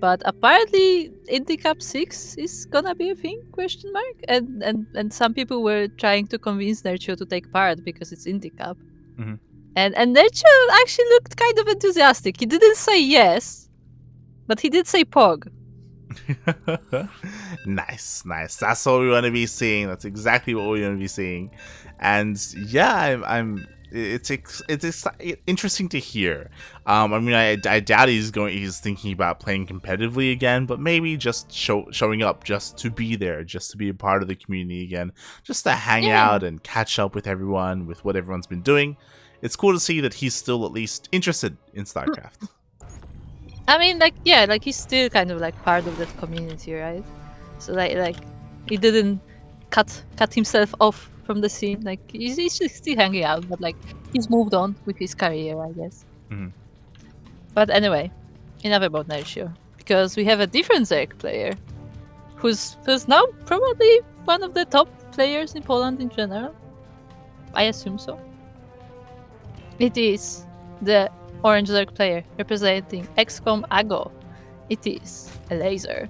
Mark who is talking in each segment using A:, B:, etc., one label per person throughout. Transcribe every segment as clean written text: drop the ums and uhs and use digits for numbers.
A: but apparently Indie Cup 6 is gonna be a thing, question mark? And some people were trying to convince Nercho to take part because it's Indie Cup.
B: Mhm.
A: And Nercho actually looked kind of enthusiastic. He didn't say yes, but he did say Pog.
B: Nice. That's what we want to be seeing. That's exactly what we want to be seeing. And yeah, it's interesting to hear. I mean, I doubt he's thinking about playing competitively again, but maybe just showing up just to be there, just to be a part of the community again, just to hang out and catch up with everyone, with what everyone's been doing. It's cool to see that he's still at least interested in StarCraft.
A: I mean, like he's still kind of like part of that community, right? So like he didn't cut himself off from the scene. Like he's still hanging out, but like he's moved on with his career, I guess.
B: Mm-hmm.
A: But anyway, enough about Nercio, because we have a different Zerg player, who's now probably one of the top players in Poland in general. I assume so. It is the Orange Zerg player representing XCOM AGO. It is Elazer.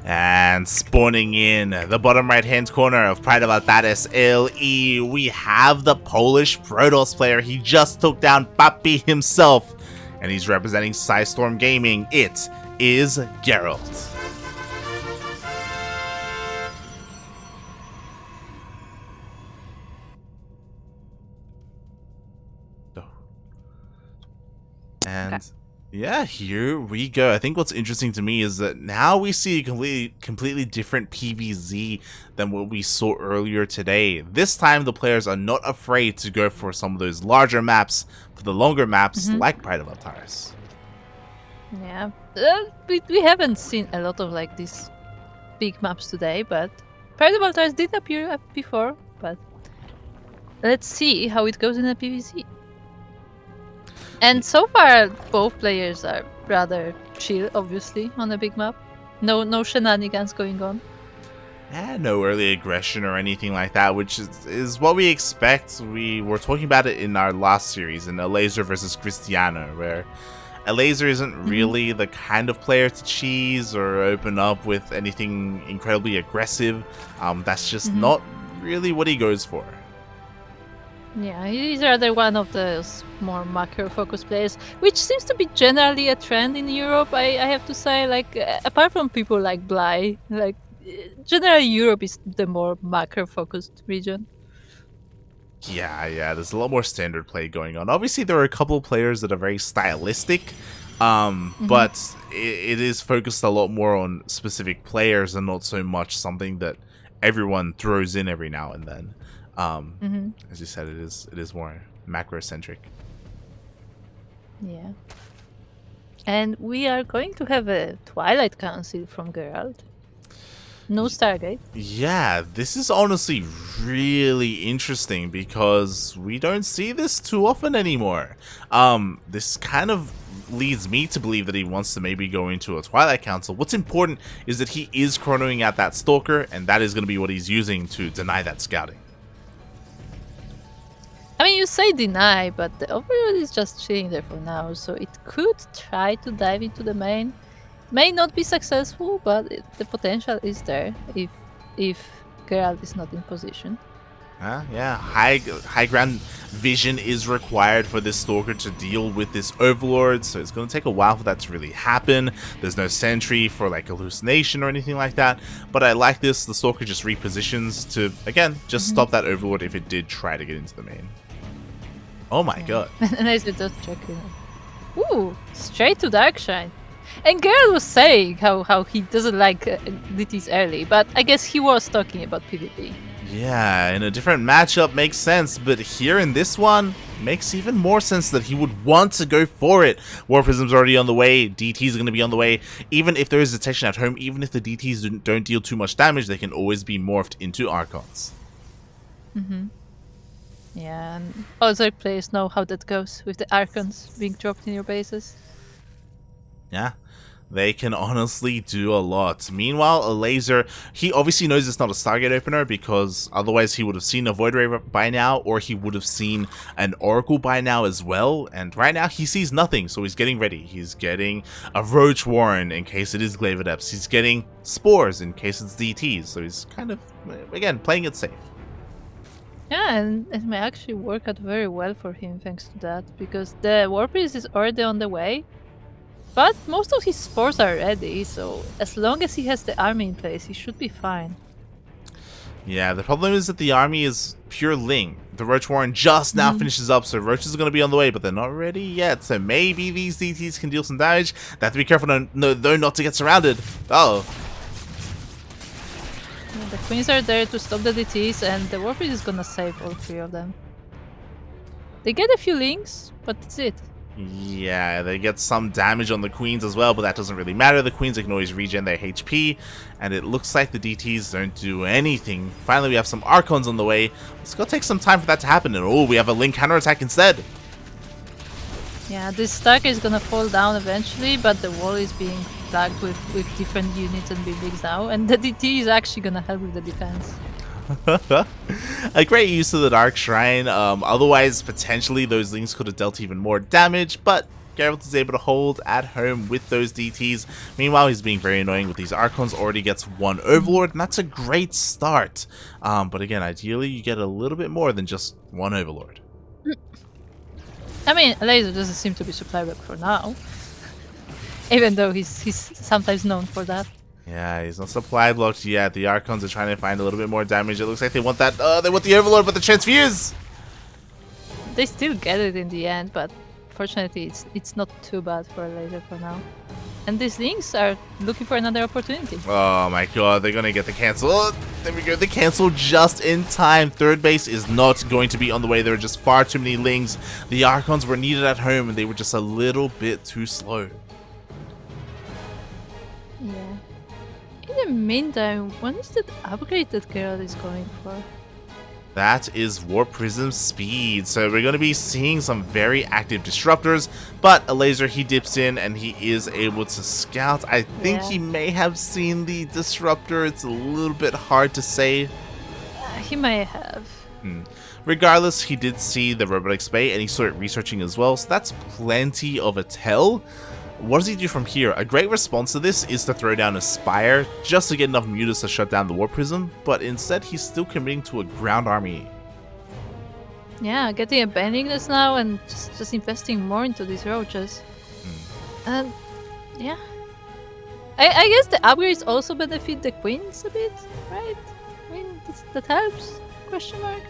B: And spawning in the bottom right hand corner of Pride of Altares LE, we have the Polish Protoss player. He just took down Papi himself, and he's representing Psystorm Gaming. It is Gerald. And okay. Yeah, here we go. I think what's interesting to me is that now we see a completely different PvZ than what we saw earlier today. This time the players are not afraid to go for some of those larger maps, for the longer maps like Pride of Altares.
A: Yeah, we haven't seen a lot of like these big maps today, but Pride of Altares did appear before, but let's see how it goes in a PvZ. And so far, both players are rather chill, obviously, on a big map. No shenanigans going on.
B: No early aggression or anything like that, which is what we expect. We were talking about it in our last series, in Elazer versus Cristiano, where Elazer isn't really the kind of player to cheese or open up with anything incredibly aggressive. That's just not really what he goes for.
A: Yeah, he's rather one of those more macro-focused players, which seems to be generally a trend in Europe, I have to say. Like, apart from people like Bly, like, generally Europe is the more macro-focused region.
B: Yeah, there's a lot more standard play going on. Obviously, there are a couple of players that are very stylistic, but it is focused a lot more on specific players and not so much something that everyone throws in every now and then. As you said, it is more macro-centric.
A: Yeah. And we are going to have a Twilight Council from Gerald. No Stargate.
B: Yeah, this is honestly really interesting because we don't see this too often anymore. This kind of leads me to believe that he wants to maybe go into a Twilight Council. What's important is that he is chronoing out that Stalker, and that is going to be what he's using to deny that scouting.
A: I mean, you say deny, but the Overlord is just chilling there for now, so it could try to dive into the main. May not be successful, but the potential is there if Gerald is not in position.
B: Yeah, high ground vision is required for this Stalker to deal with this Overlord, so it's going to take a while for that to really happen. There's no sentry for like hallucination or anything like that, but I like this. The Stalker just repositions to, again, just stop that Overlord if it did try to get into the main. Oh my god.
A: And I just checking. Ooh, straight to Darkshine. And Gerald was saying how he doesn't like DTs early, but I guess he was talking about PvP.
B: Yeah, in a different matchup makes sense, but here in this one, makes even more sense that he would want to go for it. War Prism's already on the way, DT's going to be on the way. Even if there is detection at home, even if the DTs don't deal too much damage, they can always be morphed into Archons.
A: Yeah, and other players know how that goes with the Archons being dropped in your bases.
B: Yeah, They can honestly do a lot. Meanwhile, Elazer, he obviously knows it's not a Stargate opener because otherwise he would have seen a Void Ray by now, or he would have seen an Oracle by now as well. And right now he sees nothing, so he's getting ready. He's getting a Roach Warren in case it is Glaive Adepts. He's getting Spores in case it's DTs. So he's kind of, again, playing it safe.
A: Yeah, and it may actually work out very well for him thanks to that, because the War Priest is already on the way. But most of his spores are ready, so as long as he has the army in place, he should be fine.
B: Yeah, the problem is that the army is pure Ling. The Roach Warren just now finishes up, so Roaches are going to be on the way, but they're not ready yet. So maybe these DTs can deal some damage. They have to be careful though not to get surrounded. Oh.
A: Yeah, the Queens are there to stop the DTs, and the War Priest is going to save all 3 of them. They get a few links, but that's it.
B: Yeah, they get some damage on the Queens as well, but that doesn't really matter. The Queens can always regen their HP, and it looks like the DTs don't do anything. Finally, we have some Archons on the way. It's gonna take some time for that to happen, and oh, we have a Link counterattack instead.
A: Yeah, this stack is gonna fall down eventually, but the wall is being flagged with different units and buildings now, and the DT is actually gonna help with the defense.
B: A great use of the Dark Shrine. Otherwise, potentially those links could have dealt even more damage, but Gerald is able to hold at home with those DTs. Meanwhile, he's being very annoying with these Archons. Already gets 1 Overlord, and that's a great start. But again, ideally, you get a little bit more than just 1 Overlord.
A: I mean, Elazer doesn't seem to be supply block for now, even though he's sometimes known for that.
B: Yeah, he's not supply blocked yet. The Archons are trying to find a little bit more damage. It looks like they want that. They want the Overlord, but the Transfuse.
A: They still get it in the end, but fortunately, it's not too bad for Elazer for now. And these links are looking for another opportunity.
B: Oh my god, they're gonna get the cancel. Oh, there we go. The cancel just in time. Third base is not going to be on the way. There are just far too many lings. The Archons were needed at home, and they were just a little bit too slow.
A: Yeah. In the meantime, when is that upgrade that Gerald is going for?
B: That is Warp Prism speed. So we're going to be seeing some very active disruptors, but Elazer, he dips in and he is able to scout. I think he may have seen the disruptor. It's a little bit hard to say.
A: He may have.
B: Regardless, he did see the robotic spay and he started researching as well, so that's plenty of a tell. What does he do from here? A great response to this is to throw down a Spire, just to get enough mutas to shut down the Warp Prism, but instead he's still committing to a ground army.
A: Yeah, getting a bendingness now and just investing more into these roaches. And yeah. I guess the upgrades also benefit the Queens a bit, right? I mean, that helps? Question mark?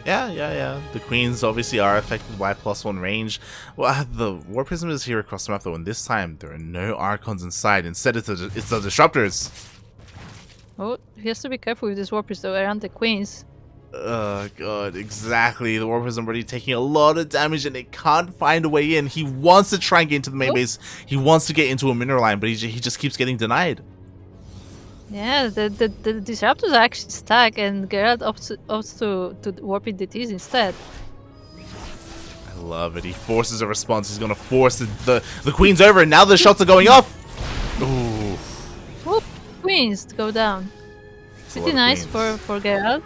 B: Yeah. The Queens obviously are affected by +1 range. Well, the War Prism is here across the map though, and this time there are no Archons inside. Instead, it's the Disruptors.
A: Oh, he has to be careful with this War Priest though, around the Queens.
B: Oh god, exactly. The War Prism already taking a lot of damage and it can't find a way in. He wants to try and get into the main base. He wants to get into a mineral line, but he just keeps getting denied.
A: Yeah, the Disruptors are actually stuck, and Gerald opts to warp in DTs instead.
B: I love it. He forces a response. He's gonna force the Queens over, and now the shots are going off. Ooh.
A: Whoop! Queens to go down. Pretty nice for Gerald.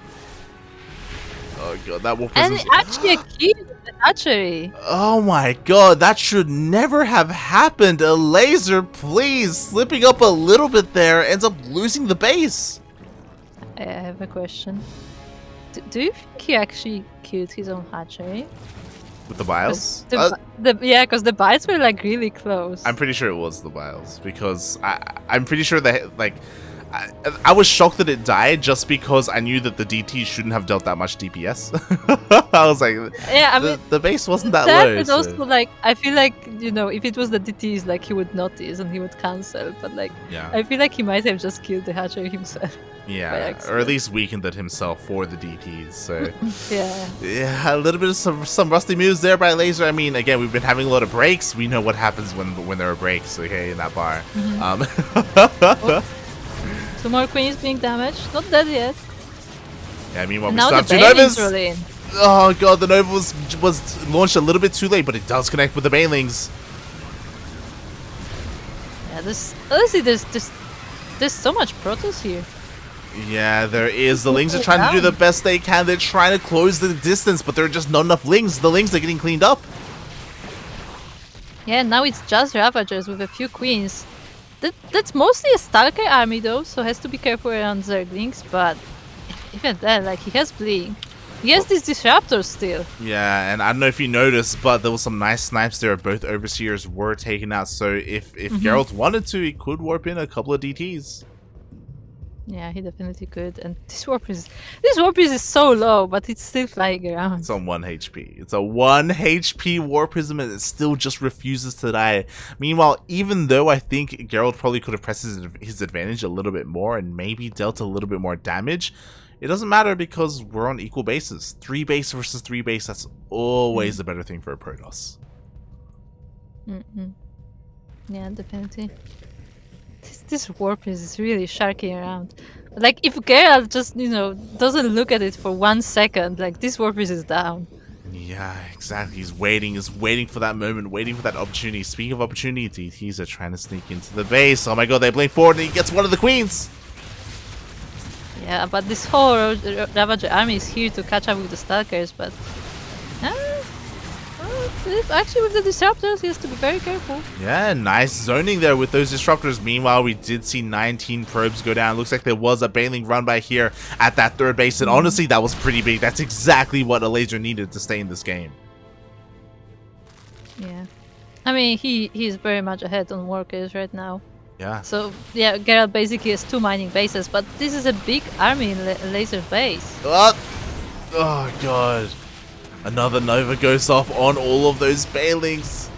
B: Oh god, that War
A: And
B: Prism's...
A: actually a key to the hatchery.
B: Oh my god, that should never have happened. Elazer, please, slipping up a little bit there, ends up losing the base.
A: I have a question. Do you think he actually killed his own hatchery?
B: With the Biles?
A: Yeah, because the bites were like really close.
B: I'm pretty sure it was the Biles, because I'm pretty sure that, like, I was shocked that it died just because I knew that the DT shouldn't have dealt that much DPS. I was like,
A: yeah, I mean,
B: the base wasn't that low.
A: But also, like, I feel like, you know, if it was the DTs, like, he would notice and he would cancel. But, like,
B: yeah.
A: I feel like he might have just killed the hatchery himself.
B: Yeah, or at least weakened it himself for the DTs. So
A: yeah,
B: a little bit of some rusty moves there by Elazer. I mean, again, we've been having a lot of breaks. We know what happens when there are breaks. Okay, in that bar.
A: Two more Queens being damaged. Not dead yet.
B: Yeah, meanwhile, we
A: now
B: still have
A: the
B: two
A: Banelings
B: Novas.
A: roll in.
B: Oh god, the Nova was launched a little bit too late, but it does connect with the Banelings.
A: Yeah, honestly, there's so much Protoss here.
B: Yeah, there is. The Lings are trying to do the best they can. They're trying to close the distance, but there are just not enough Lings. The Lings are getting cleaned up.
A: Yeah, now it's just Ravagers with a few Queens. That's mostly a Stalker army though, so has to be careful around Zerglings, but even then, like, he has Blink. He has these Disruptors still.
B: Yeah, and I don't know if you noticed, but there was some nice snipes there. Both Overseers were taken out, so if Gerald wanted to, he could warp in a couple of DTs.
A: Yeah, he definitely could. And this warp is so low, but it's still flying around.
B: It's on 1 HP. It's a 1 HP War Prism, and it still just refuses to die. Meanwhile, even though I think Gerald probably could have pressed his advantage a little bit more and maybe dealt a little bit more damage, it doesn't matter because we're on equal bases. 3 base versus 3 base, that's always the better thing for a Protoss.
A: Yeah, definitely. This warp is really sharking around. Like, if Gerald just, doesn't look at it for 1 second, like, this warp is down.
B: Yeah, exactly. He's waiting for that moment, waiting for that opportunity. Speaking of opportunity, he's trying to sneak into the base. Oh my god, they blink forward and he gets one of the queens!
A: Yeah, but this whole Ravager army is here to catch up with the Stalkers, but... actually, with the Disruptors, he has to be very careful.
B: Yeah, nice zoning there with those Disruptors. Meanwhile, we did see 19 probes go down. Looks like there was a Bailing run by here at that 3rd base, and honestly, that was pretty big. That's exactly what Elazer needed to stay in this game.
A: Yeah. I mean, he's very much ahead on workers right now.
B: Yeah.
A: So, yeah, Gerald basically has 2 mining bases, but this is a big army in Laser base.
B: Oh, God. Another Nova goes off on all of those Bailings.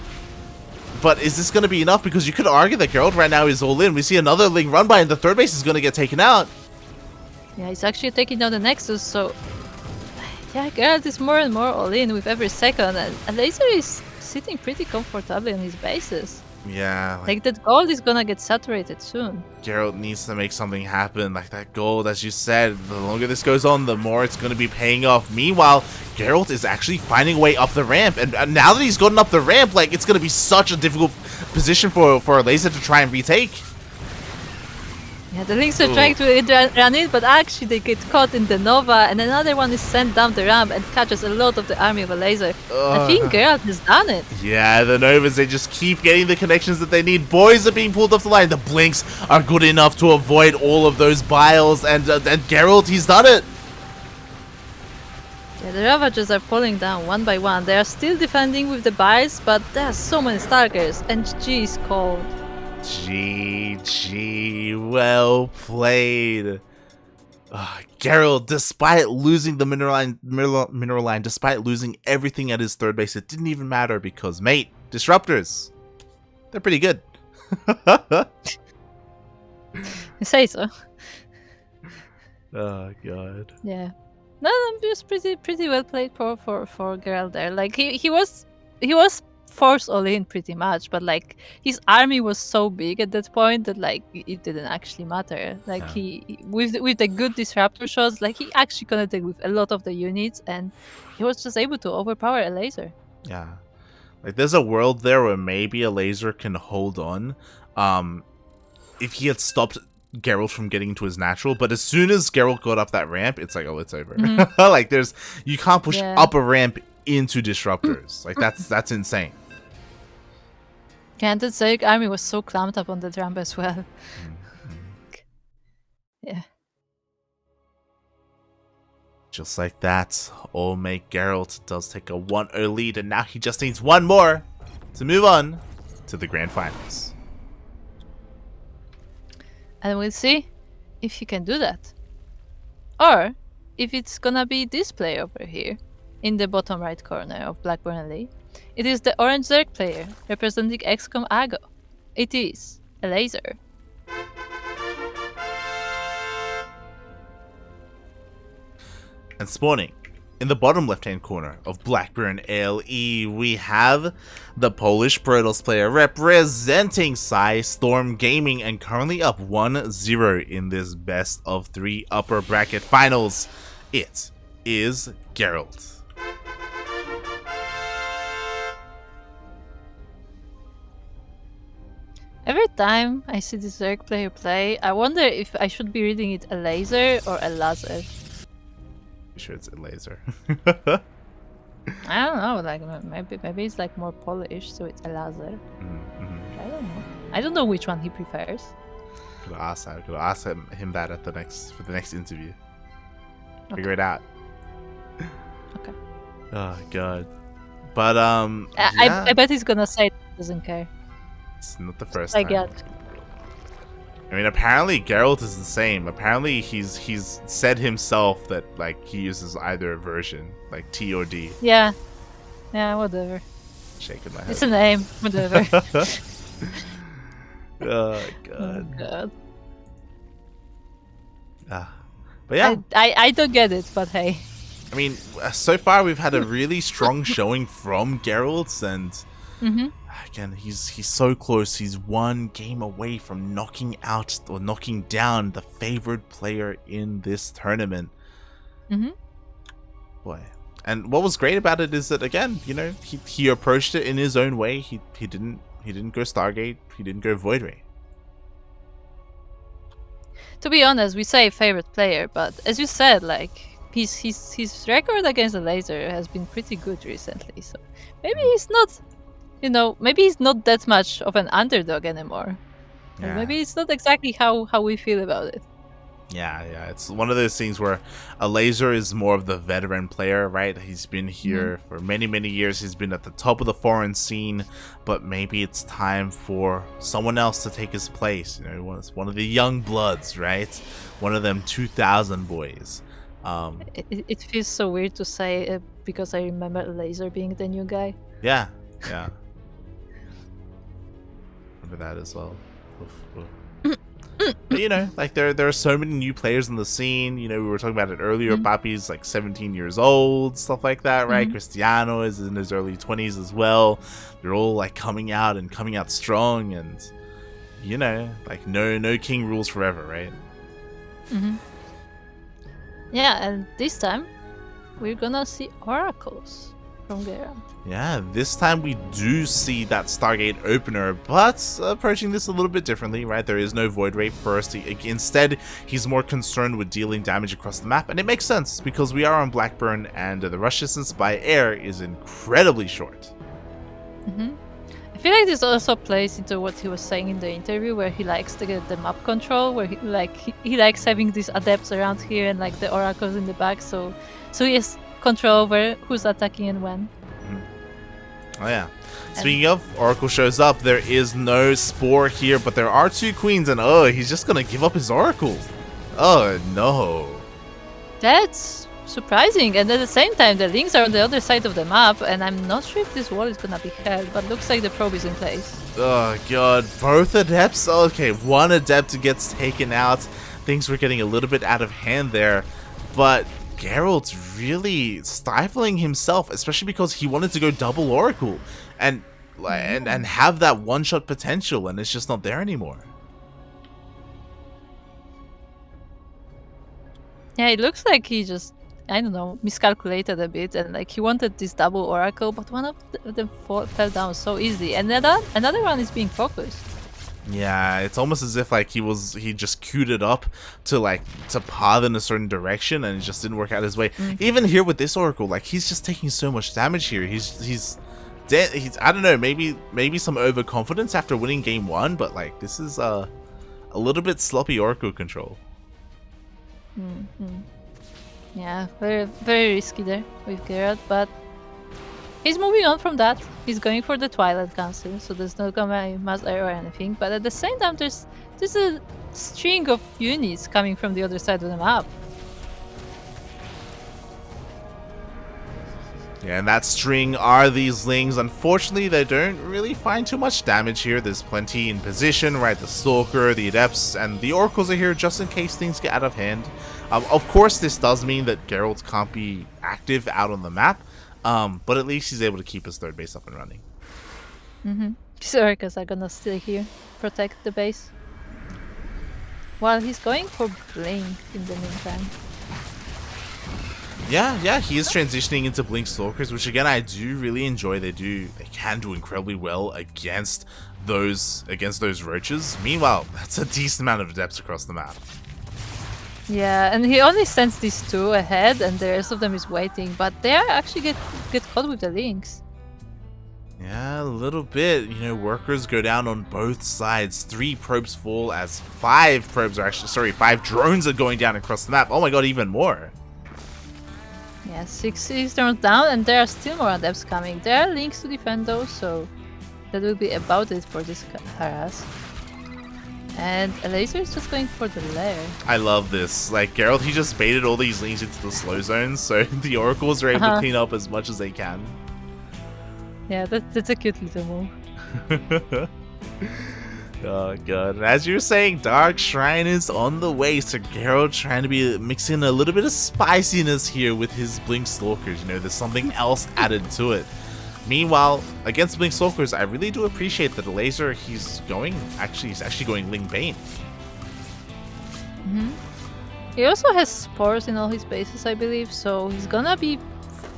B: But is this going to be enough? Because you could argue that Gerald right now is all in. We see another Ling run by and the 3rd base is going to get taken out.
A: Yeah, he's actually taking down the Nexus, so... Yeah, Gerald is more and more all in with every second, and Elazer is sitting pretty comfortably on his bases.
B: Yeah.
A: Like, that gold is gonna get saturated soon.
B: Gerald needs to make something happen. Like, that gold, as you said, the longer this goes on, the more it's going to be paying off. Meanwhile, Gerald is actually finding a way up the ramp. And now that he's gotten up the ramp, like, it's going to be such a difficult position for Elazer to try and retake.
A: Yeah, the Lynx are trying to run in, but actually they get caught in the Nova, and another one is sent down the ramp and catches a lot of the army of Elazer. I think Gerald has done it.
B: Yeah, the Novas, they just keep getting the connections that they need. Boys are being pulled off the line. The Blinks are good enough to avoid all of those biles, and Gerald, he's done it.
A: Yeah, the Ravagers are falling down one by one. They are still defending with the biles, but there are so many Stalkers, and GG is cold.
B: GG, well played. Gerald, despite losing the mineral line, despite losing everything at his 3rd base, it didn't even matter because, mate, Disruptors, they're pretty good.
A: You say so.
B: Oh, God.
A: Yeah. No, just pretty well played for Gerald there. Like, he was forced all in pretty much, but like his army was so big at that point that like it didn't actually matter. Like he with the good disruptor shots, like he actually connected with a lot of the units, and he was just able to overpower Elazer.
B: Yeah, like there's a world there where maybe Elazer can hold on, if he had stopped Gerald from getting into his natural, but as soon as Gerald got up that ramp, it's like, oh, it's over. Like you can't push up a ramp into disruptors. Like that's insane.
A: Yeah, and the Zerg army was so clamped up on the ramp as well. Yeah.
B: Just like that, Old Mate Gerald does take a 1-0 lead, and now he just needs one more to move on to the grand finals.
A: And we'll see if he can do that. Or if it's gonna be this player over here, in the bottom right corner of Blackburn Alley. It is the orange Zerg player, representing XCOM Ago. It is Elazer.
B: And spawning in the bottom left-hand corner of Blackburn LE, we have the Polish Protoss player representing Storm Gaming, and currently up 1-0 in this best of 3 upper bracket finals. It is Gerald.
A: Every time I see this Zerg player play, I wonder if I should be reading it Elazer or Elazer.
B: You sure it's Elazer?
A: I don't know, like maybe it's like more Polish, so it's Elazer.
B: Mm-hmm.
A: I don't know. I don't know which one he prefers.
B: Could ask him that at the next interview. Figure it out.
A: Okay.
B: Oh god. But
A: I bet he's gonna say he doesn't care.
B: it's not the first
A: I
B: time.
A: get.
B: I mean, apparently Gerald is the same. Apparently he's said himself that like he uses either version, like T or D.
A: Yeah, whatever.
B: Shaking my head.
A: It's a name, whatever.
B: Oh god.
A: Oh god.
B: But yeah,
A: I don't get it, but hey.
B: I mean, so far we've had a really strong showing from Gerald, and again, he's so close. He's one game away from knocking out or knocking down the favored player in this tournament. Boy. And what was great about it is that, again, you know, he approached it in his own way. He didn't go Stargate. He didn't go Void Ray.
A: To be honest, we say favorite player, but as you said, like his record against the Laser has been pretty good recently. So maybe he's not, maybe he's not that much of an underdog anymore.
B: Yeah.
A: Maybe it's not exactly how we feel about it.
B: Yeah, it's one of those things where Elazer is more of the veteran player, right? He's been here for many, many years. He's been at the top of the foreign scene, but maybe it's time for someone else to take his place. You know, one of the young bloods, right? One of them 2000 boys.
A: It feels so weird to say because I remember Elazer being the new guy.
B: Yeah. Remember that as well. Oof. But, you know, like there are so many new players in the scene. You know, we were talking about it earlier. Papi's like 17 years old, stuff like that, right? Cristiano is in his early 20s as well. They're all like coming out strong, and you know, like no king rules forever, right?
A: Yeah, and this time we're gonna see oracles from Gerald.
B: Yeah, this time we do see that Stargate opener, but approaching this a little bit differently, right? There is no Void Ray first. Instead, he's more concerned with dealing damage across the map, and it makes sense because we are on Blackburn, and the rush distance by air is incredibly short.
A: I feel like this also plays into what he was saying in the interview, where he likes to get the map control, where he likes having these adepts around here and like the oracles in the back, so he has control over who's attacking and when.
B: Oh yeah. Speaking of, Oracle shows up. There is no Spore here, but there are two queens, and he's just gonna give up his Oracle. Oh no.
A: That's surprising, and at the same time the links are on the other side of the map, and I'm not sure if this wall is gonna be held, but looks like the probe is in place.
B: Oh god, both adepts? Okay, one adept gets taken out. Things were getting a little bit out of hand there, but Gerald's really stifling himself, especially because he wanted to go double Oracle and have that one-shot potential, and it's just not there anymore.
A: Yeah, it looks like he just, I don't know, miscalculated a bit, and like he wanted this double Oracle, but one of them fell down so easily, and another one is being focused.
B: Yeah, it's almost as if like he just queued it up to path in a certain direction, and it just didn't work out his way. Even here with this Oracle, like he's just taking so much damage here. He's I don't know, maybe some overconfidence after winning game 1, but like this is a little bit sloppy Oracle control.
A: Yeah, very very risky there with Gerald, but he's moving on from that. He's going for the Twilight Council, so there's not gonna be mass error or anything. But at the same time, there's a string of units coming from the other side of the map.
B: Yeah, and that string are these Lings. Unfortunately, they don't really find too much damage here. There's plenty in position, right? The Stalker, the Adepts, and the Oracles are here just in case things get out of hand. Of course, this does mean that Geralt can't be active out on the map. But at least he's able to keep his third base up and running.
A: These oracles are gonna stay here, protect the base. While he's going for Blink in the meantime.
B: Yeah, he is transitioning into Blink Stalkers, which again I do really enjoy. They can do incredibly well against those roaches. Meanwhile, that's a decent amount of depth across the map.
A: Yeah, and he only sends these two ahead, and the rest of them is waiting. But they are actually get caught with the links.
B: Yeah, a little bit. You know, workers go down on both sides. 3 probes fall as 5 drones are going down across the map. Oh my god, even more.
A: Yeah, 6 Easterns down, and there are still more adepts coming. There are links to defend those, so that will be about it for this harass. And Elazer is just going for the lair.
B: I love this. Like, Gerald, he just baited all these links into the slow zones, so the oracles are able to clean up as much as they can.
A: Yeah, that's a cute little move.
B: Oh god. And as you were saying, Dark Shrine is on the way, so Gerald trying to be mixing a little bit of spiciness here with his Blink Stalkers. You know, there's something else added to it. Meanwhile, against Blink Stalkers, I really do appreciate that Elazer, he's actually going Ling Bane.
A: He also has spores in all his bases, I believe, so he's gonna be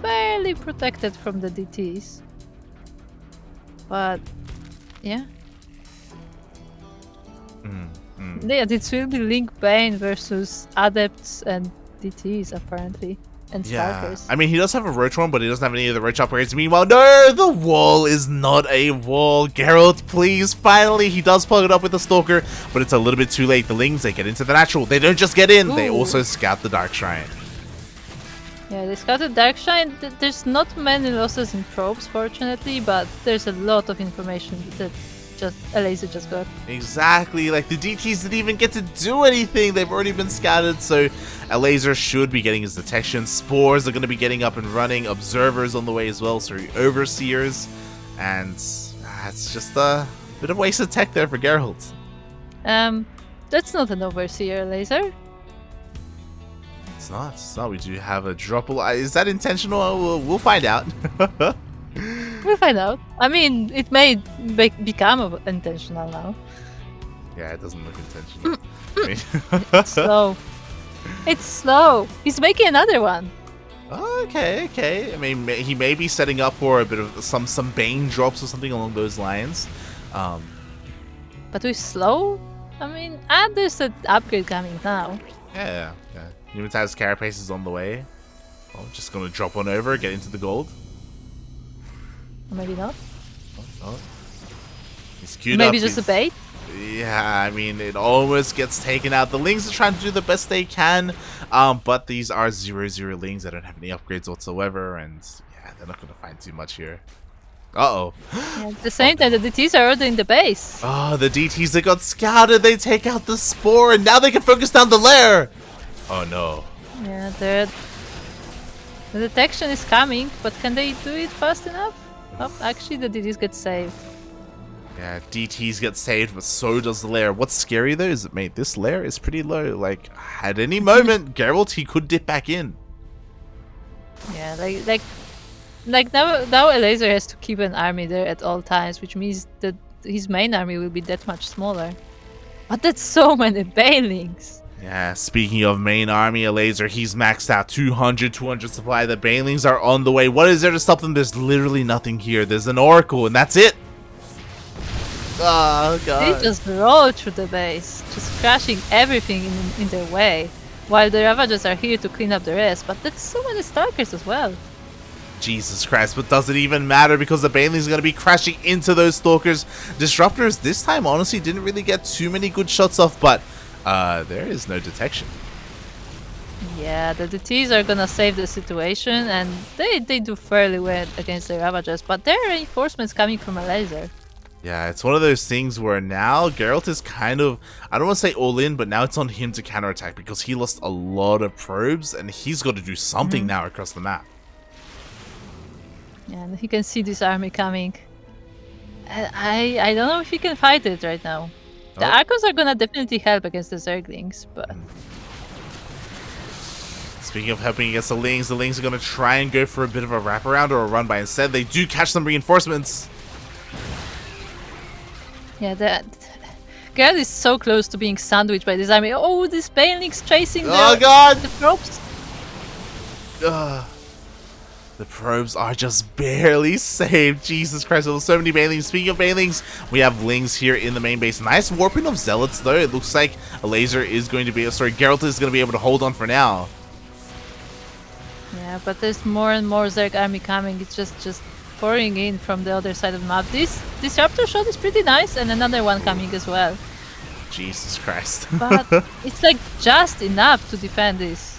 A: fairly protected from the DTs. But yeah. Yeah, this will be Link Bane versus Adepts and DTs apparently. And Stalkers.
B: I mean, he does have a Roach one, but he doesn't have any of the Roach upgrades. Meanwhile, no, the wall is not a wall. Gerald, please, finally, he does plug it up with the Stalker, but it's a little bit too late. The Lings, they get into the natural. They don't just get in, they also scout the Dark Shrine.
A: Yeah, they scouted Dark Shrine. There's not many losses in probes, fortunately, but there's a lot of information that Elazer just got.
B: Exactly, like the DTs didn't even get to do anything. They've already been scattered, so Elazer should be getting his detection. Spores are going to be getting up and running. Observers on the way as well, so Overseers. And it's just a bit of wasted tech there for Gerald.
A: That's not an Overseer, Elazer.
B: It's not. We do have a drop. Is that intentional? We'll find out.
A: We'll find out. I mean, it may become intentional now.
B: Yeah, it doesn't look intentional.
A: It's slow. It's slow. He's making another one.
B: Okay. I mean, he may be setting up for a bit of some Bane drops or something along those lines.
A: But with slow, I mean, there's an upgrade coming now.
B: Yeah. Numitaz's carapace is on the way. Oh, just gonna drop on over, get into the gold.
A: Or maybe not.
B: Oh. He's queued
A: maybe
B: up.
A: Just a bait?
B: Yeah, I mean, it almost gets taken out. The Lings are trying to do the best they can, but these are 0-0 Lings that don't have any upgrades whatsoever, and yeah, they're not going to find too much here. Uh-oh.
A: Yeah, at the same time, the DTs are already in the base.
B: Oh, the DTs that got scouted, they take out the Spore, and now they can focus down the lair! Oh no.
A: Yeah, the detection is coming, but can they do it fast enough? Oh, actually, the DTs get saved.
B: Yeah, DTs get saved, but so does the lair. What's scary though is that, mate, this lair is pretty low. Like, at any moment, Gerald, he could dip back in.
A: Yeah, like now Elazer has to keep an army there at all times, which means that his main army will be that much smaller. But that's so many Banelings.
B: Yeah, speaking of main army, Elazer, he's maxed out 200 supply. The Banelings are on the way. What is there to stop them? There's literally nothing here. There's an Oracle, and that's it. Oh, God.
A: They just roll through the base, just crashing everything in their way, while the Ravagers are here to clean up the rest. But that's so many Stalkers as well.
B: Jesus Christ, but does it even matter because the Banelings are going to be crashing into those Stalkers. Disruptors this time, honestly, didn't really get too many good shots off, but there is no detection.
A: Yeah, the DTs are gonna save the situation, and they do fairly well against the Ravagers, but there are reinforcements coming from Elazer.
B: Yeah, it's one of those things where now Geralt is kind of, I don't want to say all in, but now it's on him to counterattack because he lost a lot of probes and he's got to do something now across the map.
A: Yeah, and he can see this army coming. I don't know if he can fight it right now. The Archons are gonna definitely help against the Zerglings, but...
B: Speaking of helping against the Lings are gonna try and go for a bit of a wraparound or a run by. Instead, they do catch some reinforcements.
A: Yeah, Gerald is so close to being sandwiched by this army. Oh, this Banelings chasing the
B: God!
A: probes.
B: The probes are just barely saved. Jesus Christ, there were so many banelings. Speaking of banelings, we have Lings here in the main base. Nice warping of Zealots, though. It looks like Elazer is going to be... Sorry, Gerald is going to be able to hold on for now.
A: Yeah, but there's more and more Zerg army coming. It's just pouring in from the other side of the map. This Raptor shot is pretty nice, and another one coming as well.
B: Jesus Christ.
A: But it's like just enough to defend this.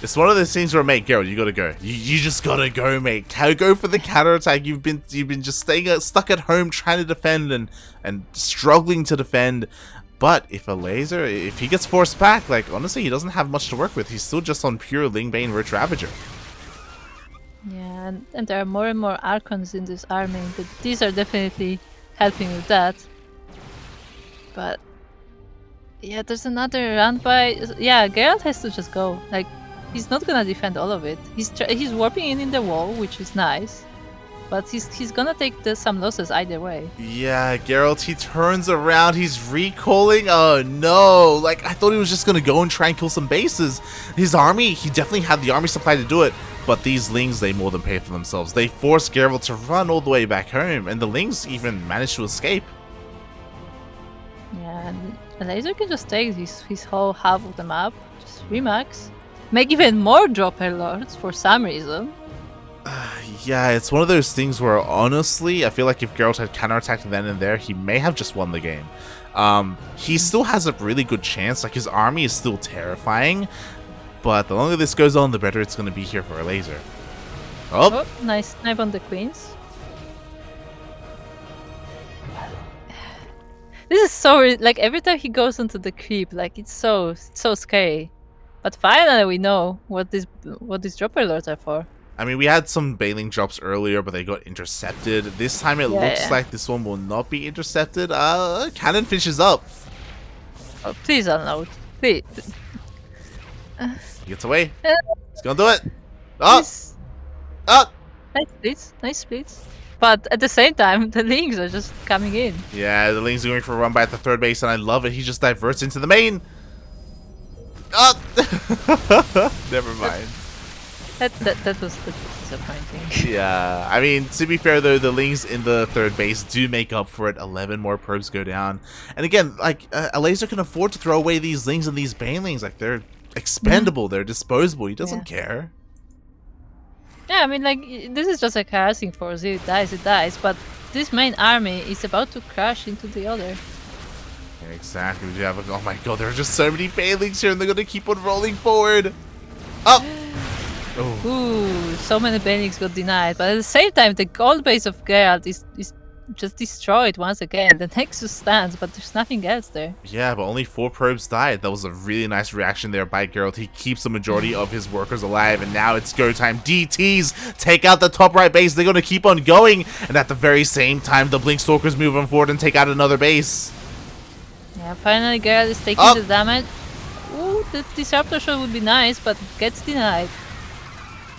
B: It's one of those things where, mate, Gerald, you gotta go. You just gotta go, mate. Go for the counterattack. You've been just staying stuck at home trying to defend and struggling to defend. But if Elazer, if he gets forced back, like, honestly, he doesn't have much to work with. He's still just on pure Lingbane Roach Ravager.
A: Yeah, and there are more and more Archons in this army. But these are definitely helping with that. But yeah, there's another run by. Yeah, Gerald has to just go. Like, he's not gonna defend all of it. He's warping in the wall, which is nice. But he's gonna take some losses either way.
B: Yeah, Geralt, he turns around, he's recalling. Oh no, like I thought he was just gonna go and try and kill some bases. His army, he definitely had the army supply to do it. But these Lings, they more than pay for themselves. They force Geralt to run all the way back home, and the Lings even managed to escape.
A: Yeah, and Elazer can just take his whole half of the map, just remax, make even more dropper lords for some reason.
B: Yeah, it's one of those things where, honestly, I feel like if Geralt had counterattacked then and there, he may have just won the game. He still has a really good chance. Like, his army is still terrifying, but the longer this goes on, the better it's going to be here for Elazer.
A: Oh, nice snipe on the queens. This is so, like, every time he goes into the creep, like, it's so scary. But finally we know what these dropper lords are for.
B: I mean, we had some bailing drops earlier, but they got intercepted. This time it looks like this one will not be intercepted. Cannon finishes up.
A: Oh, please unload. Please.
B: He gets away. He's gonna do it. Oh! Oh!
A: Nice splits. Nice splits. But at the same time, the Lings are just coming in.
B: Yeah, the Lings are going for a run by at the third base, and I love it. He just diverts into the main. Oh! Never mind.
A: That was disappointing.
B: Yeah, I mean, to be fair though, the Lings in the third base do make up for it. 11 more probes go down. And again, like, Elazer can afford to throw away these Lings and these Banelings. Like, they're expendable, they're disposable. He doesn't care.
A: Yeah, I mean, like, this is just like harassing force. It dies, but this main army is about to crash into the other.
B: Yeah, exactly. We have, oh my god, there are just so many Banelings here, and they're gonna keep on rolling forward. Up! Oh.
A: Ooh, so many Banelings got denied, but at the same time, the gold base of Gerald is just destroyed once again. The Nexus stands, but there's nothing else there.
B: Yeah, but only 4 probes died. That was a really nice reaction there by Gerald. He keeps the majority of his workers alive, and now it's go time. DTs take out the top right base. They're going to keep on going, and at the very same time, the Blink Stalkers move on forward and take out another base.
A: Yeah, finally Gerald is taking the damage. Ooh, the Disruptor shot would be nice, but gets denied.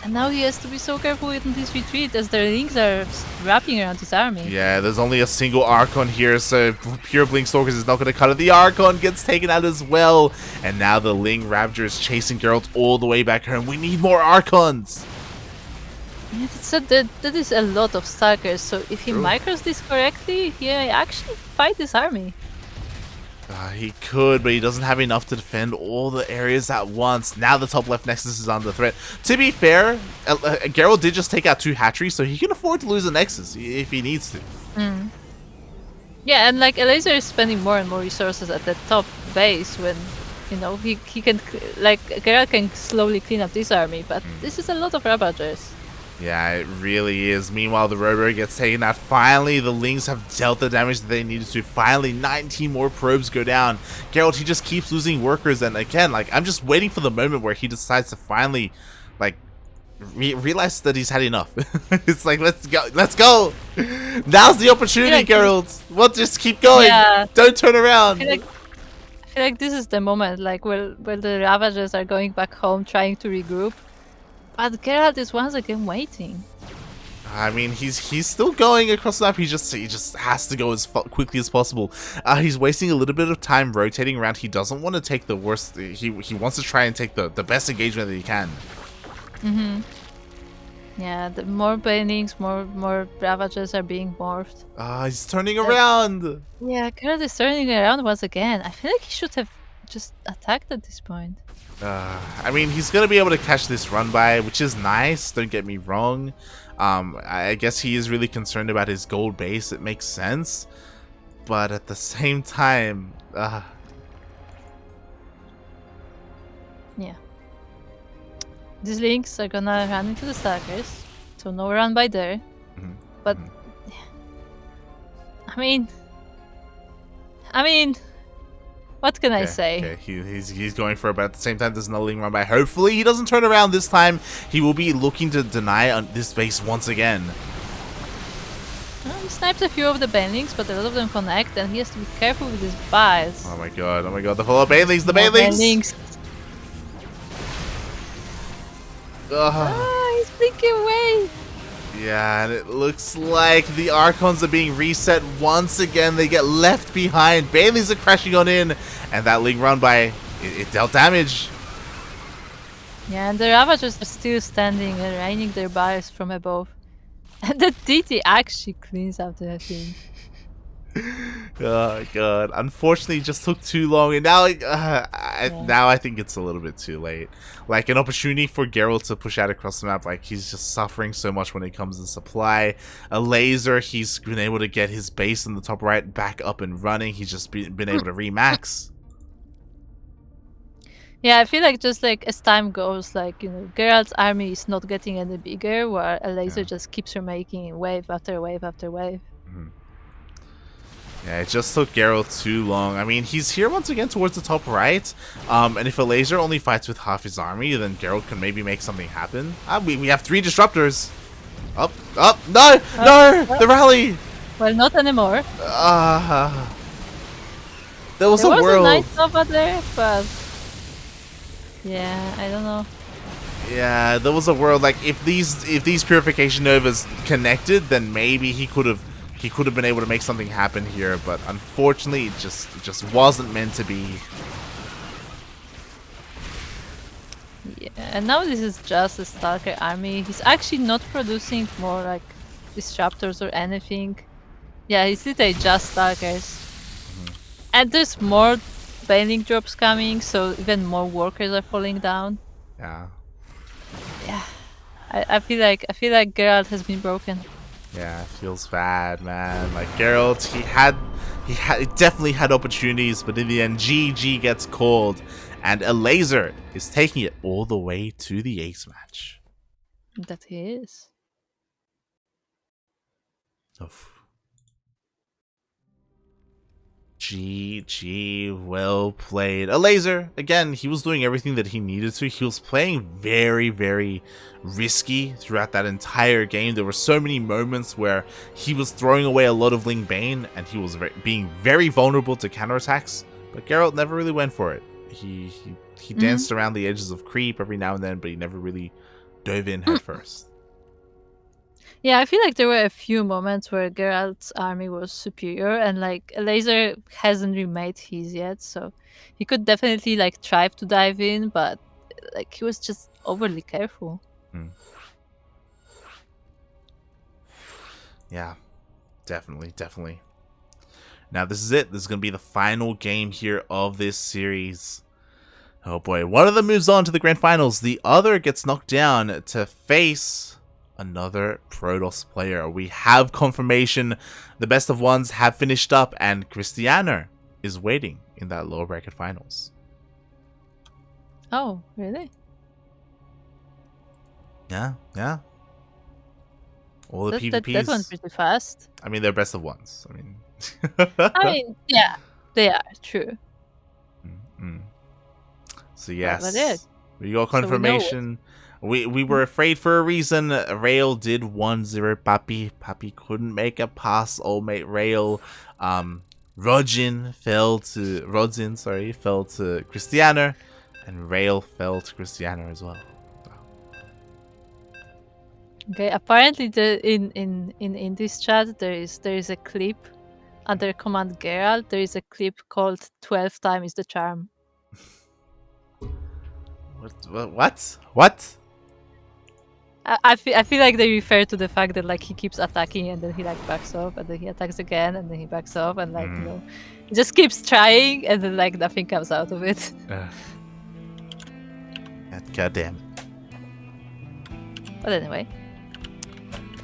A: And now he has to be so careful in this retreat as the Lings are wrapping around his army.
B: Yeah, there's only a single Archon here, so pure Blink Stalkers is not going to cut it. The Archon gets taken out as well. And now the Ling Ravager is chasing Geralt all the way back home. We need more Archons.
A: Yeah, that is a lot of Stalkers, so if he micros this correctly, he may actually fight this army.
B: He could, but he doesn't have enough to defend all the areas at once. Now the top left Nexus is under threat. To be fair, Geralt did just take out 2 hatcheries, so he can afford to lose a Nexus if he needs to.
A: Yeah, and like Elazer is spending more and more resources at the top base when, you know, he can, like, Geralt can slowly clean up this army, but this is a lot of Ravagers.
B: Yeah, it really is. Meanwhile, the Robo gets taken out. Finally, the Lings have dealt the damage that they needed to. Finally, 19 more probes go down. Geralt, he just keeps losing workers. And again, like, I'm just waiting for the moment where he decides to finally, like, realize that he's had enough. It's like, let's go. Let's go. Now's the opportunity, Geralt. We'll just keep going.
A: Yeah.
B: Don't turn around.
A: I feel like this is the moment, like, where the Ravagers are going back home trying to regroup. But Gerald is once again waiting.
B: I mean, he's still going across the map. He just has to go as quickly as possible. He's wasting a little bit of time rotating around. He doesn't want to take the worst. He wants to try and take the best engagement that he can.
A: Mm-hmm. Yeah, the more banings, more ravages are being morphed.
B: Ah, he's turning
A: Like,
B: around.
A: yeah, Gerald is turning around once again. I feel like he should have just attacked at this point.
B: I mean, he's gonna be able to catch this run by, which is nice. Don't get me wrong. I guess he is really concerned about his gold base. It makes sense, but at the same time,
A: Yeah. These links are gonna run into the stalkers, so no run by there.
B: mhm,
A: But
B: mhm.
A: I mean, I mean, what can I
B: Okay,
A: say?
B: okay. He's going for it, but at the same time, there's another link run by. Hopefully, he doesn't turn around this time. He will be looking to deny on this base once again.
A: Well, he snipes a few of the banelings, but a lot of them connect, and he has to be careful with his buys.
B: Oh my god! Oh my god! The follow-up banelings! The
A: More
B: banelings!
A: banelings.
B: Ugh.
A: He's blinking away.
B: Yeah, and it looks like the Archons are being reset once again. They get left behind. Baileys are crashing on in, and that link run by, it dealt damage.
A: Yeah, and the Ravagers are still standing and raining their buys from above. And the DT actually cleans up the thing.
B: Oh god! Unfortunately, it just took too long, and now,
A: Yeah.
B: now I think it's a little bit too late. Like an opportunity for Gerald to push out across the map. Like he's just suffering so much when it comes to supply. Elazer, he's been able to get his base in the top right back up and running. He's just been able to remax.
A: Yeah, I feel like just like as time goes, like, Gerald's army is not getting any bigger, while a laser
B: Yeah.
A: just keeps her making wave after wave after wave.
B: Mhm. Yeah, it just took Gerald too long. I mean, he's here once again towards the top right. And if Elazer only fights with half his army, then Gerald can maybe make something happen. We have 3 disruptors. Up, up, no, no,
A: well.
B: the rally.
A: Well, not anymore.
B: There was
A: There
B: a
A: was a
B: world.
A: knight over there, but yeah, I don't know.
B: Yeah, there was a world. Like if these purification novas connected, then maybe he could have been able to make something happen here. But unfortunately, it just wasn't meant to be.
A: Yeah, and now this is just a Stalker army. He's actually not producing more like disruptors or anything. Yeah, he's literally just Stalkers. And there's more bailing drops coming, so even more workers are falling down.
B: Yeah.
A: Yeah, I feel like Gerald has been broken.
B: Yeah, it feels bad, man. Like Geralt, he definitely had opportunities, but in the end, GG gets called, and Elazer is taking it all the way to the ace match.
A: That he is.
B: Oof. GG, well played. Elazer, again, he was doing everything that he needed to. He was playing very, very risky throughout that entire game. There were so many moments where he was throwing away a lot of Ling Bane, and he was being very vulnerable to counterattacks. But Geralt never really went for it. He danced around the edges of creep every now and then, but he never really dove in head first.
A: Yeah, I feel like there were a few moments where Geralt's army was superior, and like Elazer hasn't remade his yet, so he could definitely like try to dive in, but like he was just overly careful.
B: Yeah, definitely, definitely. Now this is it. This is going to be the final game here of this series. Oh boy, one of them moves on to the grand finals. The other gets knocked down to face another Protoss player. We have confirmation. The best of ones have finished up, and Cristiano is waiting in that lower bracket finals.
A: Oh, really?
B: Yeah, yeah. All the
A: That
B: PvPs.
A: went pretty fast.
B: I mean, they're best of ones. I mean,
A: I mean, yeah, they are true.
B: Mm-mm. So yes,
A: But yeah,
B: we got
A: so we know it.
B: confirmation. We were afraid for a reason. Rail did 1-0 Papi. Papi couldn't make a pass. Old mate Rail. Rodzin fell to Cristiano, and Rail fell to Cristiano as well.
A: Okay, apparently in this chat there is a clip under command Gerald. There is a clip called 12 times the charm.
B: What?
A: I feel like they refer to the fact that like he keeps attacking and then he like backs off and then he attacks again and then he backs off and like he just keeps trying and then like nothing comes out of it.
B: God damn it.
A: But anyway,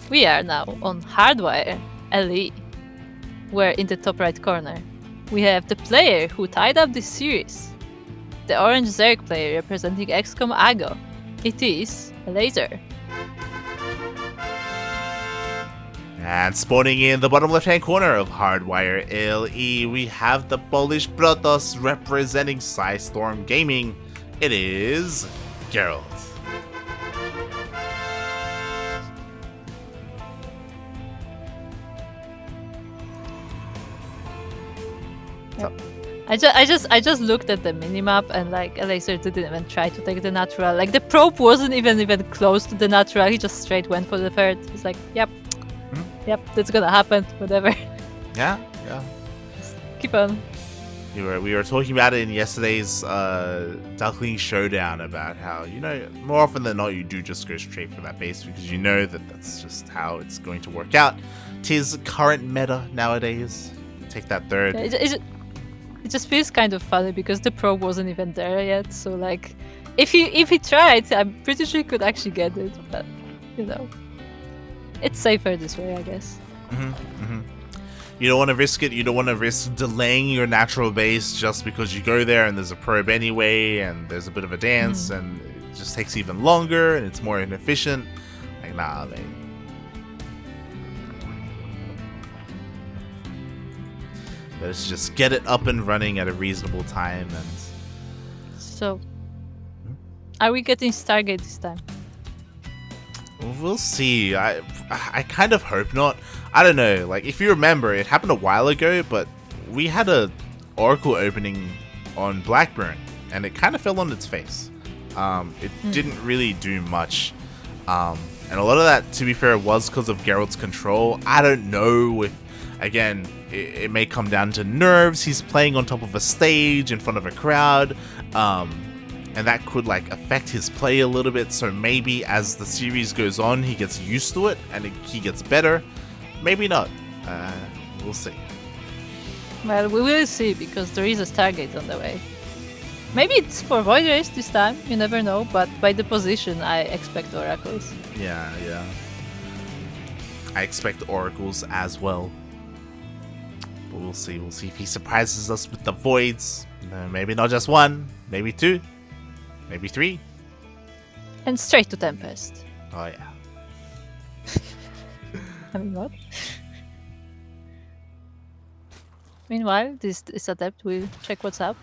A: we are now on Hardwire LE, where in the top right corner we have the player who tied up this series, the orange Zerg player representing XCOM AGO. It is Elazer.
B: And spawning in the bottom left-hand corner of Hardwire LE, we have the Polish Protoss representing Storm Gaming. It is Gerald.
A: I just looked at the minimap and like Elazer didn't even try to take the natural. Like the probe wasn't even close to the natural. He just straight went for the third. He's like, yep, that's gonna happen. Whatever.
B: Yeah.
A: Just keep on.
B: We were talking about it in yesterday's Ducklings showdown about how, more often than not you do just go straight for that base because you know that that's just how it's going to work out. 'Tis current meta nowadays. Take that third.
A: Yeah, it just feels kind of funny because the probe wasn't even there yet. So like, if he tried, I'm pretty sure he could actually get it. But it's safer this way, I guess.
B: You don't want to risk it. You don't want to risk delaying your natural base just because you go there and there's a probe anyway, and there's a bit of a dance, and it just takes even longer and it's more inefficient. Like, nah, mate. Let's just get it up and running at a reasonable time. And
A: so, are we getting Stargate this time?
B: We'll see. I kind of hope not. I don't know. Like, if you remember, it happened a while ago, but we had a Oracle opening on Blackburn, and it kind of fell on its face. It didn't really do much. And a lot of that, to be fair, was because of Gerald's control. I don't know if, again, it may come down to nerves. He's playing on top of a stage in front of a crowd. And that could like affect his play a little bit, so maybe as the series goes on he gets used to it and he gets better. Maybe not. We'll see.
A: Well, we will see because there is a Stargate on the way. Maybe it's for Void Race this time, you never know, but by the position I expect Oracles.
B: Yeah. I expect Oracles as well. But we'll see if he surprises us with the Voids. Maybe not just one, maybe two. Maybe three.
A: And straight to Tempest.
B: Oh yeah.
A: I mean, what? Meanwhile, this adept will check what's up.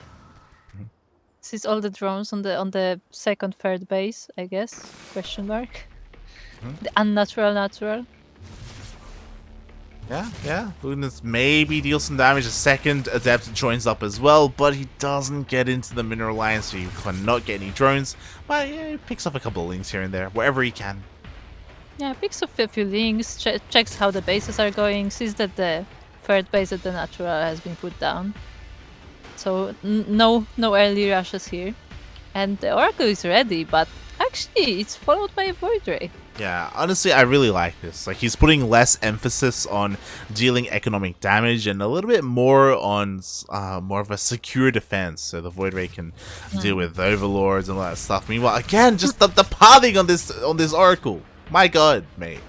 A: Sees all the drones on the second, third base, I guess. Question mark. The unnatural natural.
B: Yeah. Lunas maybe deals some damage. A second adept joins up as well, but he doesn't get into the mineral line, so you cannot get any drones. But yeah, he picks up a couple of links here and there, wherever he can. Yeah,
A: picks up a few links, checks how the bases are going, sees that the third base at the natural has been put down. So no early rushes here. And the Oracle is ready, but actually it's followed by a Void Ray.
B: Yeah, honestly, I really like this. Like, he's putting less emphasis on dealing economic damage and a little bit more on more of a secure defense, so the Void Ray can deal with overlords and all that stuff. Meanwhile, again, just the pathing on this Oracle. My God, mate.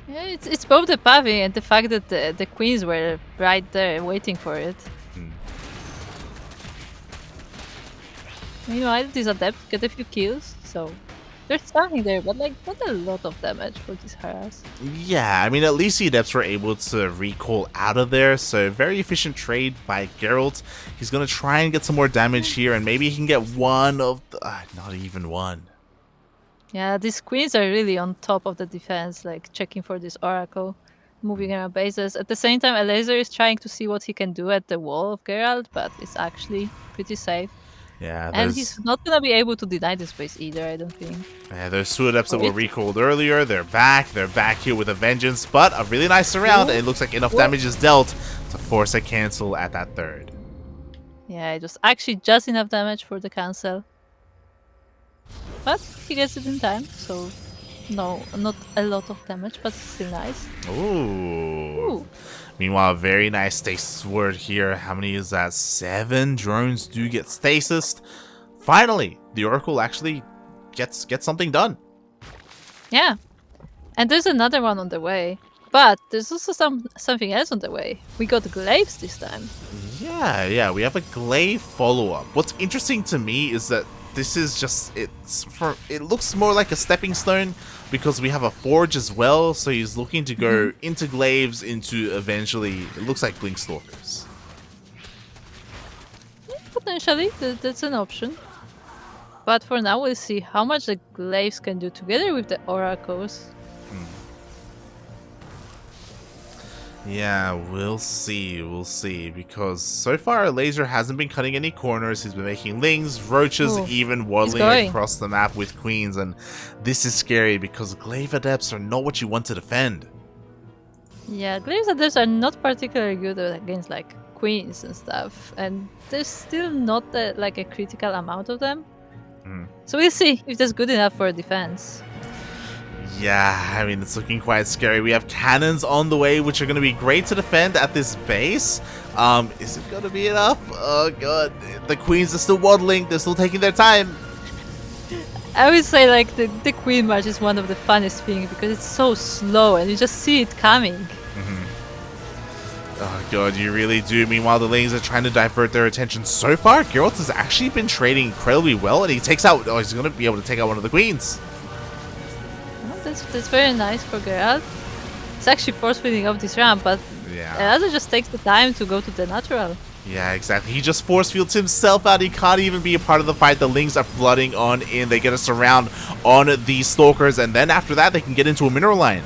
A: Yeah, it's both the pathing and the fact that the queens were right there waiting for it. Meanwhile, this adept get a few kills, so there's something there, but like not a lot of damage for this harass.
B: Yeah, I mean, at least the adepts were able to recall out of there, so very efficient trade by Gerald. He's gonna try and get some more damage here, and maybe he can get one of the, not even one.
A: Yeah, these queens are really on top of the defense, like checking for this Oracle, moving around bases. At the same time, Elazer is trying to see what he can do at the wall of Gerald, but it's actually pretty safe.
B: Yeah,
A: and he's not gonna be able to deny this base either, I don't think.
B: Yeah, those two adepts that were recalled earlier, they're back here with a vengeance, but a really nice surround, and it looks like enough damage is dealt to force a cancel at that third.
A: Yeah, it was actually just enough damage for the cancel. But he gets it in time, so No, not a lot of damage, but still nice.
B: Ooh.
A: Ooh.
B: Meanwhile, very nice stasis word here. How many is that? 7 drones do get stasis. Finally, the Oracle actually gets something done.
A: Yeah. And there's another one on the way. But there's also something else on the way. We got glaives this time.
B: Yeah, we have a glaive follow-up. What's interesting to me is that this is just it looks more like a stepping stone because we have a forge as well, so he's looking to go into glaives into eventually it looks like blink stalkers.
A: Potentially, that's an option. But for now, we'll see how much the glaives can do together with the oracles.
B: Yeah, we'll see, because so far Elazer hasn't been cutting any corners. He's been making lings, roaches,
A: Ooh,
B: even waddling across the map with queens, and this is scary because glaive adepts are not what you want to defend.
A: Yeah, glaives adepts are not particularly good against like queens and stuff, and there's still not like a critical amount of them. So we'll see if that's good enough for defense.
B: Yeah, I mean, it's looking quite scary. We have cannons on the way, which are going to be great to defend at this base. Is it going to be enough? Oh, God. The queens are still waddling. They're still taking their time.
A: I would say, like, the queen march is one of the funnest things because it's so slow and you just see it coming.
B: Oh, God, you really do. Meanwhile, the lanes are trying to divert their attention. So far, Gerald has actually been trading incredibly well, and he takes out... Oh, he's going to be able to take out one of the queens.
A: That's very nice for Gerald. It's actually force-feeding up this ramp, but Elazer just takes the time to go to the natural.
B: Yeah, exactly. He just force fields himself out. He can't even be a part of the fight. The Lings are flooding on in. They get a surround on these Stalkers, and then after that, they can get into a mineral line.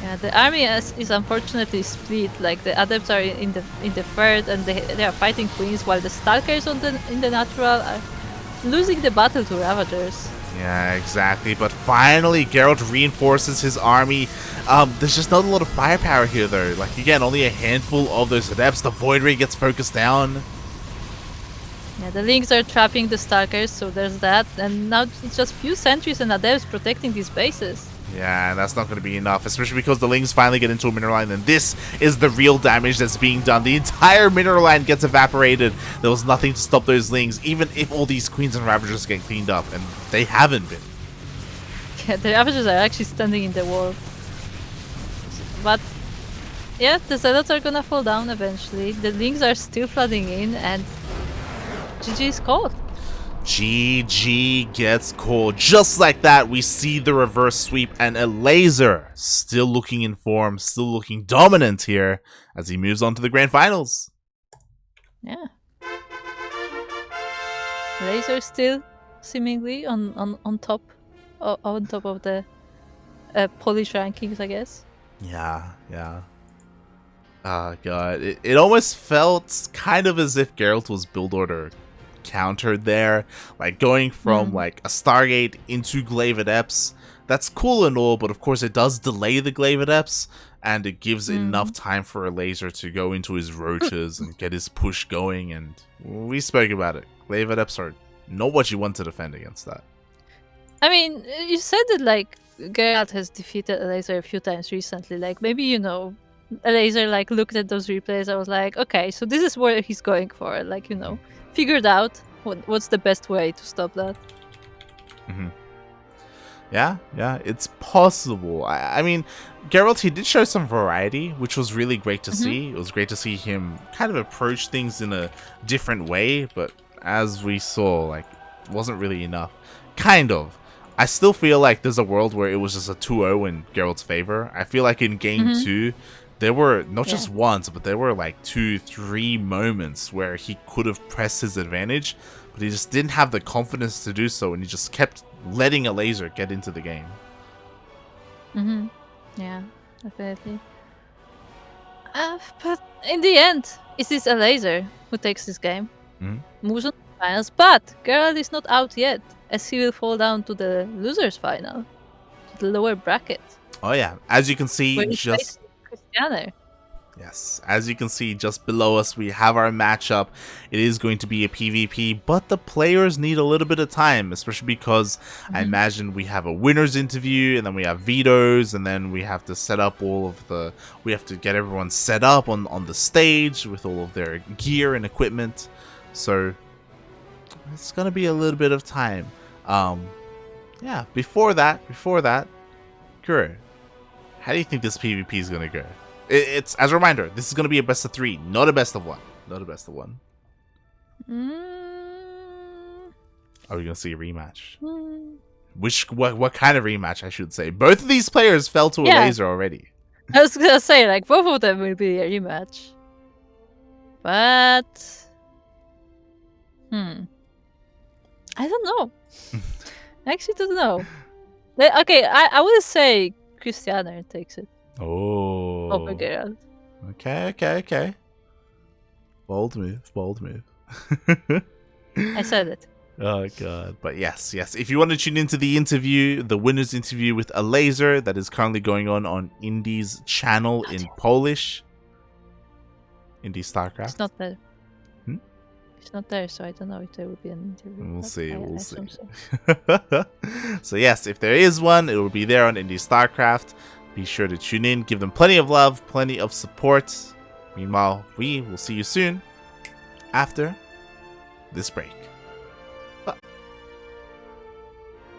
A: Yeah, the army is unfortunately split. Like the adepts are in the third, and they are fighting queens, while the Stalkers in the natural are losing the battle to Ravagers.
B: Yeah, exactly. But finally, Gerald reinforces his army. There's just not a lot of firepower here, though. Like, again, only a handful of those adepts. The Void Ray gets focused down.
A: Yeah, the Lings are trapping the Stalkers, so there's that. And now it's just few sentries and adepts protecting these bases.
B: Yeah, and that's not going to be enough, especially because the Lings finally get into a mineral line, and this is the real damage that's being done. The entire mineral line gets evaporated. There was nothing to stop those Lings, even if all these Queens and Ravagers get cleaned up, and they haven't been.
A: Yeah, the Ravagers are actually standing in the wall. But yeah, the Zealots are gonna fall down eventually. The Lings are still flooding in, and GG is called.
B: GG gets called. Just like that, we see the reverse sweep, and Elazer still looking in form, still looking dominant here as he moves on to the grand finals.
A: Yeah. Elazer still seemingly on top of the Polish rankings, I guess.
B: Yeah. Oh god, it almost felt kind of as if Geralt was build order countered there, like going from like a Stargate into Glaive Adepts. That's cool and all, but of course it does delay the Glaive Adepts, and it gives enough time for Elazer to go into his roaches and get his push going, and we spoke about it. Glaive Adepts are not what you want to defend against that.
A: I mean, you said that like Gerald has defeated Elazer a few times recently, like maybe Elazer like looked at those replays. I was like, okay, so this is where he's going for, like, figured out what's the best way to stop that.
B: Yeah, it's possible. I mean, Geralt, he did show some variety, which was really great to see. It was great to see him kind of approach things in a different way, but as we saw, like, it wasn't really enough. Kind of. I still feel like there's a world where it was just a 2-0 in Geralt's favor. I feel like in game 2, there were not just once, but there were like 2-3 moments where he could have pressed his advantage, but he just didn't have the confidence to do so, and he just kept letting Elazer get into the game.
A: Yeah, definitely. But in the end, it is Elazer who takes this game, moves on to the finals, but Gerald is not out yet, as he will fall down to the losers final, to the lower bracket.
B: Oh yeah, as you can see,
A: Cristiano.
B: Yes, as you can see just below us, we have our matchup. It is going to be a PvP, but the players need a little bit of time, especially because I imagine we have a winners interview, and then we have vetoes, and then we have to set up we have to get everyone set up on the stage with all of their gear and equipment. So it's gonna be a little bit of time. Yeah, before that, Kuro, how do you think this PvP is gonna go? It's, as a reminder, this is going to be a best of 3, not a best of 1. Not a best of 1. Are we going to see a rematch? What kind of rematch, I should say? Both of these players fell to Elazer already.
A: I was going to say, like, both of them will be a rematch. But... I don't know. I actually don't know. Okay, I would say Cristiano takes it.
B: Oh.
A: Over Gerald.
B: Okay. Bold move.
A: I said it.
B: Oh god. But yes. If you want to tune into the interview, the winners interview with Elazer, that is currently going on Indie's channel in Polish. Indie StarCraft.
A: It's not there. It's not there, so I don't know if there will be an interview.
B: We'll see.
A: So.
B: So yes, if there is one, it will be there on Indie StarCraft. Be sure to tune in, give them plenty of love, plenty of support. Meanwhile, we will see you soon after this break.